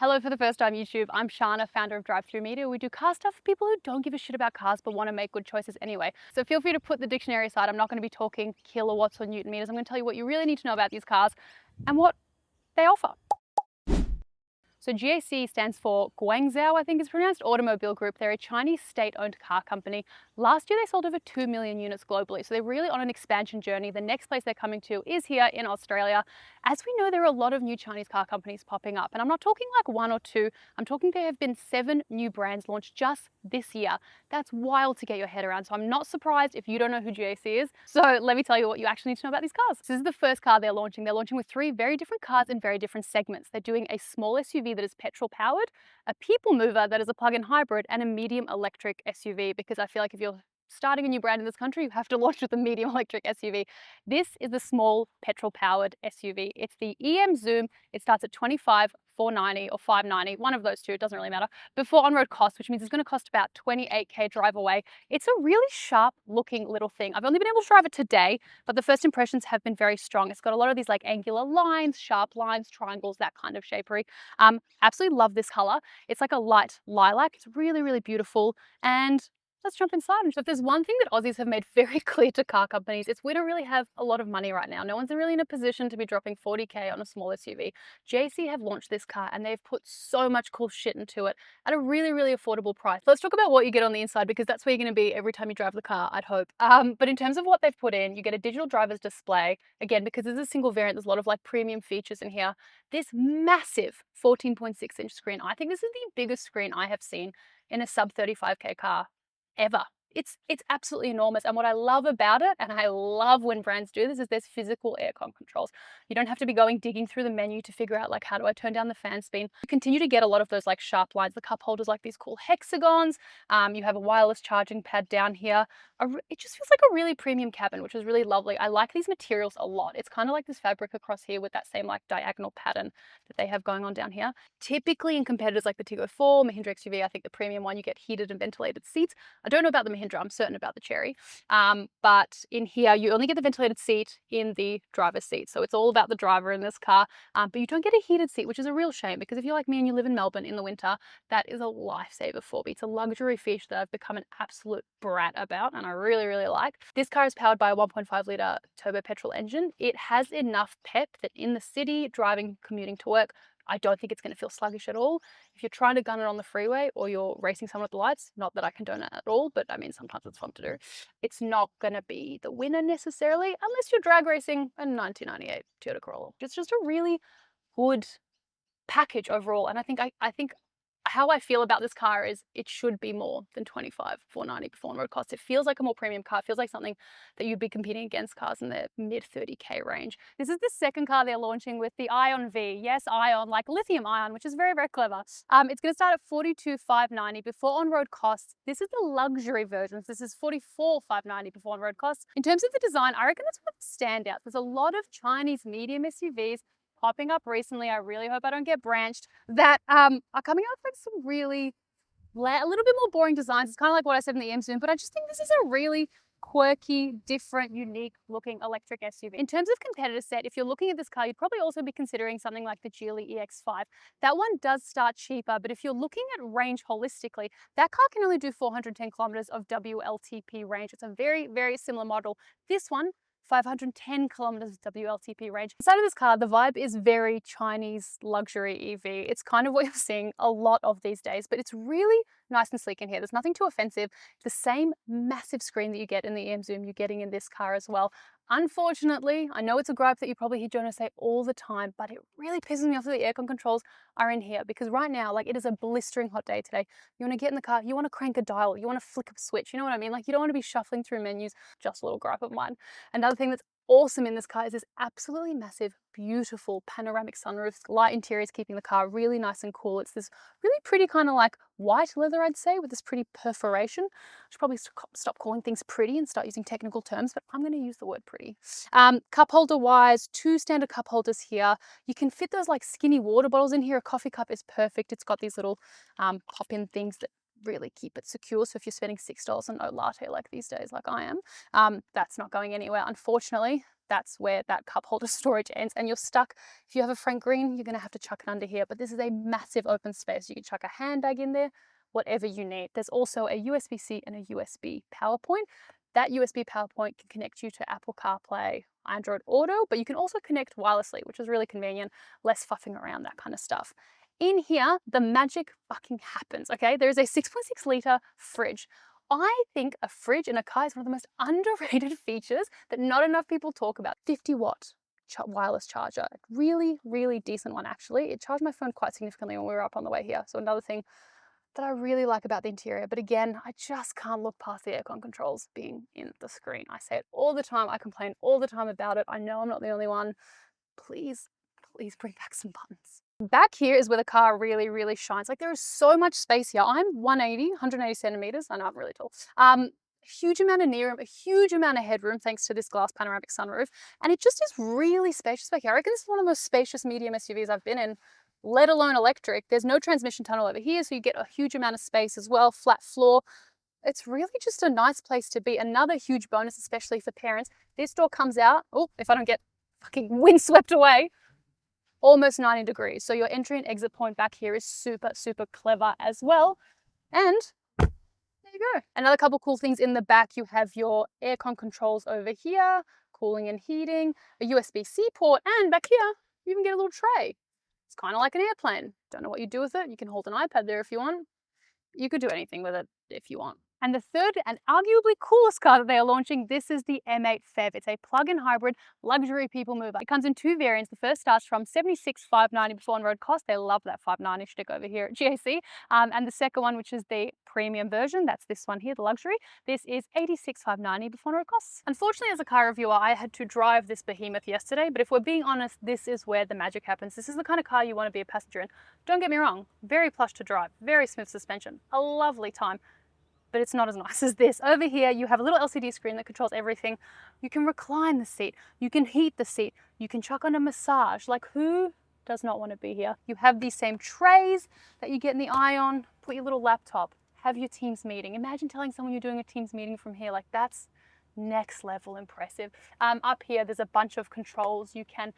Hello for the first time YouTube. I'm Shana, founder of Drive Thru Media. We do car stuff for people who don't give a shit about cars but want to make good choices anyway. So feel free to put the dictionary aside. I'm not going to be talking kilowatts or newton meters. I'm going to tell you what you really need to know about these cars and what they offer. So GAC stands for Guangzhou, I think it's pronounced, Automobile Group. They're a Chinese state-owned car company. Last year they sold over 2 million units globally, so they're really on an expansion journey. The next place they're coming to is here in Australia. As we know, there are a lot of new Chinese car companies popping up, and I'm not talking like one or two. I'm talking there have been 7 new brands launched just this year. That's wild to get your head around, so I'm not surprised if you don't know who GAC is. So let me tell you what you actually need to know about these cars. This is the first car they're launching. They're launching with 3 very different cars in very different segments. They're doing a small SUV that is petrol powered, a people mover that is a plug-in hybrid, and a medium electric SUV, because I feel like if you're starting a new brand in this country, you have to launch with a medium electric SUV. This is the small petrol powered SUV. It's the Emzoom. It starts at 25,490 or 590, one of those two, it doesn't really matter, before on-road cost, which means it's going to cost about 28k drive away. It's a really sharp looking little thing. I've only been able to drive it today, but the first impressions have been very strong. It's got a lot of these like angular lines, sharp lines, triangles, that kind of shapery. Absolutely love this color. It's like a light lilac. It's really, really beautiful. And let's jump inside. And so if there's one thing that Aussies have made very clear to car companies, it's we don't really have a lot of money right now. No one's really in a position to be dropping 40k on a small SUV. JC have launched this car and they've put so much cool shit into it at a really, really affordable price. Let's talk about what you get on the inside, because that's where you're going to be every time you drive the car, I'd hope. But in terms of what they've put in, you get a digital driver's display. Again, because this is a single variant, there's a lot of like premium features in here. This massive 14.6-inch screen. I think this is the biggest screen I have seen in a sub 35k car ever. It's absolutely enormous. And what I love about it, and I love when brands do this, is there's physical aircon controls. You don't have to be digging through the menu to figure out like, how do I turn down the fan speed? You continue to get a lot of those like sharp lines. The cup holders like these cool hexagons. You have a wireless charging pad down here. It just feels like a really premium cabin, which is really lovely. I like these materials a lot. It's kind of like this fabric across here with that same like diagonal pattern that they have going on down here. Typically in competitors like the Tiggo 4, Mahindra XUV, I think the premium one, you get heated and ventilated seats. I don't know about the Mahindra, I'm certain about the Cherry. But in here, you only get the ventilated seat in the driver's seat. So it's all about the driver in this car. But you don't get a heated seat, which is a real shame, because if you're like me and you live in Melbourne in the winter, that is a lifesaver for me. It's a luxury feature that I've become an absolute brat about, and I really, really like. This car is powered by a 1.5 litre turbo petrol engine. It has enough pep that in the city, driving, commuting to work, I don't think it's going to feel sluggish at all. If you're trying to gun it on the freeway or you're racing someone at the lights, not that I condone it at all, but I mean, sometimes it's fun to do. It's not going to be the winner necessarily, unless you're drag racing a 1998 Toyota Corolla. It's just a really good package overall. And I think how I feel about this car is it should be more than 25,490 before on road cost. It feels like a more premium car. It feels like something that you'd be competing against cars in the mid 30k range. This is the second car they're launching with the Aion V. Yes, Aion, like lithium ion, which is very, very clever. It's going to start at 42,590 before on road costs. This is the luxury version. This is 44,590 before on road costs. In terms of the design, I reckon that's one of the standouts. There's a lot of Chinese medium SUVs popping up recently. I really hope I don't get branched, that are coming out with some really a little bit more boring designs. It's kind of like what I said in the Emzoom, but I just think this is a really quirky, different, unique looking electric SUV. In terms of competitor set, if you're looking at this car, you'd probably also be considering something like the Geely EX5. That one does start cheaper, but if you're looking at range holistically, that car can only do 410 kilometers of WLTP range. It's a very, very similar model. This one, 510 kilometers WLTP range. Inside of this car, the vibe is very Chinese luxury EV. It's kind of what you're seeing a lot of these days, but it's really nice and sleek in here. There's nothing too offensive. The same massive screen that you get in the Emzoom, you're getting in this car as well. Unfortunately, I know it's a gripe that you probably hear Jonah say all the time, but it really pisses me off that the aircon controls are in here, because right now, like, it is a blistering hot day today. You want to get in the car, you want to crank a dial, you want to flick a switch, you know what I mean? Like, you don't want to be shuffling through menus. Just a little gripe of mine. Another thing that's awesome in this car is this absolutely massive, beautiful panoramic sunroofs. Light interiors keeping the car really nice and cool. It's this really pretty kind of like white leather, I'd say, with this pretty perforation. I should probably stop calling things pretty and start using technical terms, but I'm going to use the word pretty. Cup holder wise, 2 standard cup holders here. You can fit those like skinny water bottles in here. A coffee cup is perfect. It's got these little pop-in things that really keep it secure. So if you're spending $6 on no latte like these days, like I am, that's not going anywhere, unfortunately. that's where that cup holder storage ends, and you're stuck. If you have a front green, you're gonna have to chuck it under here, but this is a massive open space. You can chuck a handbag in there, whatever you need. There's also a USB-C and a USB power point. That USB power point can connect you to Apple CarPlay, Android Auto, but you can also connect wirelessly, which is really convenient, less fuffing around, that kind of stuff. In here, the magic fucking happens, okay? There is a 6.6 litre fridge. I think a fridge in a car is one of the most underrated features that not enough people talk about. 50-watt wireless charger. Really, really decent one, actually. It charged my phone quite significantly when we were up on the way here. So another thing that I really like about the interior. But again, I just can't look past the aircon controls being in the screen. I say it all the time. I complain all the time about it. I know I'm not the only one. Please, please bring back some buttons. Back here is where the car really, really shines. Like, there is so much space here. I'm 180 centimeters. I know I'm really tall. Huge amount of knee room, a huge amount of headroom thanks to this glass panoramic sunroof. And it just is really spacious back here. I reckon this is one of the most spacious medium SUVs I've been in, let alone electric. There's no transmission tunnel over here, so you get a huge amount of space as well, flat floor. It's really just a nice place to be. Another huge bonus, especially for parents, this door comes out, oh, if I don't get fucking windswept away, almost 90 degrees. So your entry and exit point back here is super, super clever as well. And there you go. Another couple cool things in the back, you have your aircon controls over here, cooling and heating, a USB-C port, and back here, you even get a little tray. It's kind of like an airplane. Don't know what you do with it. You can hold an iPad there if you want. You could do anything with it if you want. And the third and arguably coolest car that they are launching, this is the M8 PHEV. It's a plug-in hybrid luxury people mover. It comes in two variants. The first starts from $76,590 before on-road cost. They love that $590 stick over here at GAC. And the second one, which is the premium version, that's this one here, the luxury. This is $86,590 before on-road costs. Unfortunately, as a car reviewer, I had to drive this behemoth yesterday, but if we're being honest, this is where the magic happens. This is the kind of car you want to be a passenger in. Don't get me wrong, very plush to drive, very smooth suspension, a lovely time. But it's not as nice as this. Over here, you have a little LCD screen that controls everything. You can recline the seat. You can heat the seat. You can chuck on a massage. Like, who does not want to be here? You have these same trays that you get in the Aion. Put your little laptop. Have your Teams meeting. Imagine telling someone you're doing a Teams meeting from here. Like, that's next level impressive. Up here, there's a bunch of controls. You can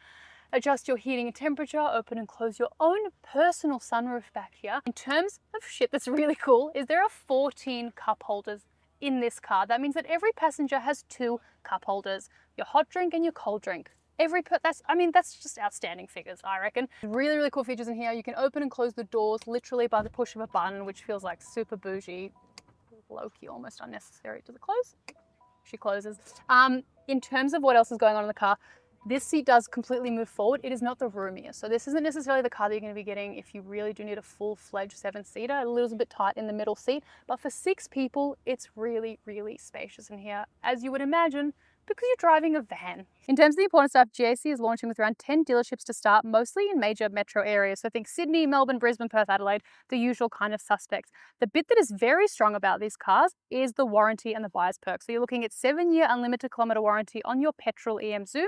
adjust your heating and temperature, open and close your own personal sunroof back here. In terms of shit that's really cool is there are 14 cup holders in this car. That means that every passenger has 2 cup holders, your hot drink and your cold drink. That's just outstanding figures, I reckon. Really, really cool features in here. You can open and close the doors literally by the push of a button, which feels like super bougie, low-key, almost unnecessary. Does it close? She closes. In terms of what else is going on in the car, this seat does completely move forward. It is not the roomiest. So this isn't necessarily the car that you're going to be getting if you really do need a full-fledged 7-seater. A little bit tight in the middle seat. But for 6 people, it's really, really spacious in here, as you would imagine, because you're driving a van. In terms of the important stuff, GAC is launching with around 10 dealerships to start, mostly in major metro areas. So think Sydney, Melbourne, Brisbane, Perth, Adelaide, the usual kind of suspects. The bit that is very strong about these cars is the warranty and the buyer's perks. So you're looking at 7-year unlimited kilometre warranty on your petrol Emzoom,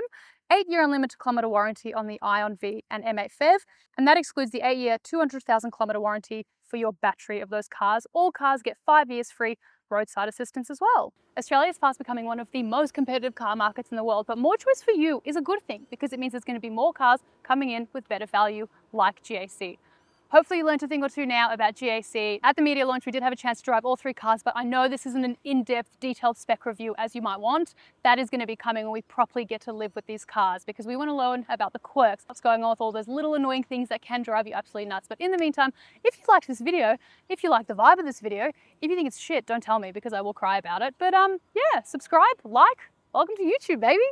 8-year unlimited kilometre warranty on the Aion V and M8 PHEV, and that excludes the 8-year 200,000 kilometre warranty for your battery of those cars. All cars get 5 years free roadside assistance as well. Australia is fast becoming one of the most competitive car markets in the world, but more choice for you is a good thing because it means there's going to be more cars coming in with better value like GAC. Hopefully you learned a thing or two now about GAC. At the media launch, we did have a chance to drive all 3 cars, but I know this isn't an in-depth, detailed spec review as you might want. That is going to be coming when we properly get to live with these cars because we want to learn about the quirks, what's going on with all those little annoying things that can drive you absolutely nuts. But in the meantime, if you liked this video, if you like the vibe of this video, if you think it's shit, don't tell me because I will cry about it. But yeah, subscribe, like, welcome to YouTube, baby.